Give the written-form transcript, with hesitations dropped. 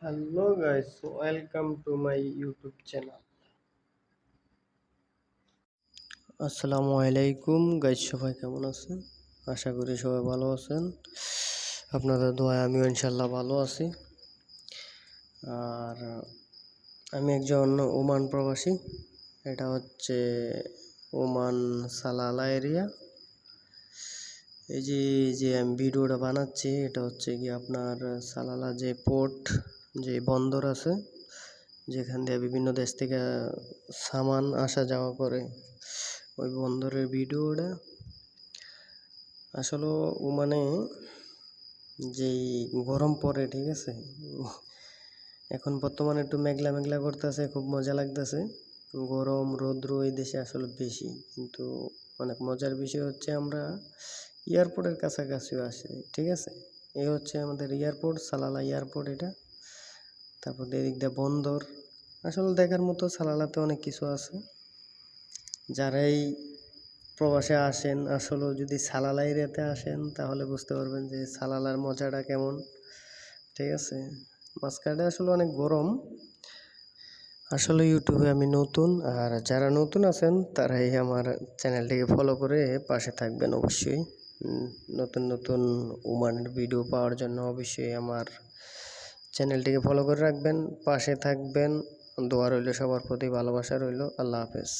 Hello guys, welcome to my YouTube channel. আসসালামু আলাইকুম guys, সবাই কেমন আছেন? আশা করি সবাই ভালো আছেন। আপনাদের দোয়ায় আমিও ইনশাল্লাহ ভালো আছি। আর আমি একজন ওমান প্রবাসী। এটা হচ্ছে ওমান সালালা এরিয়া। এই যে আমি ভিডিওটা বানাচ্ছি, এটা হচ্ছে কি আপনার সালালা যে পোর্ট, যে বন্দর আছে, যেখান দিয়ে বিভিন্ন দেশ থেকে সামান আসা যাওয়া করে, ওই বন্দরের ভিডিওটা। আসলে ওমানে যেই গরম পড়ে, ঠিক আছে, এখন বর্তমানে একটু মেঘলা মেঘলা করতেছে, খুব মজা লাগতেছে। গরম রৌদ্র এই দেশে আসলে বেশি, কিন্তু অনেক মজার বিষয় হচ্ছে আমরা এয়ারপোর্টের কাছাকাছিও আসে, ঠিক আছে। এই হচ্ছে আমাদের এয়ারপোর্ট, সালালা এয়ারপোর্ট এটা। তারপর এদিক দিয়ে বন্দর। আসলে দেখার মতো সালালাতে অনেক কিছু আছে। যারাই প্রবাসে আসেন, আসলে যদি সালালা এরিয়াতে আসেন তাহলে বুঝতে পারবেন যে সালালার মজাটা কেমন, ঠিক আছে। মাঝখানে আসলে অনেক গরম। আসলে ইউটিউবে আমি নতুন, আর যারা নতুন আছেন তারাই আমার চ্যানেলটিকে ফলো করে পাশে থাকবেন অবশ্যই। নতুন নতুন ওমানের ভিডিও পাওয়ার জন্য অবশ্যই আমার চ্যানেলটিকে ফলো করে রাখবেন, পাশে থাকবেন। দোয়া রইল সবার প্রতি, ভালোবাসা রইল। আল্লাহ হাফেজ।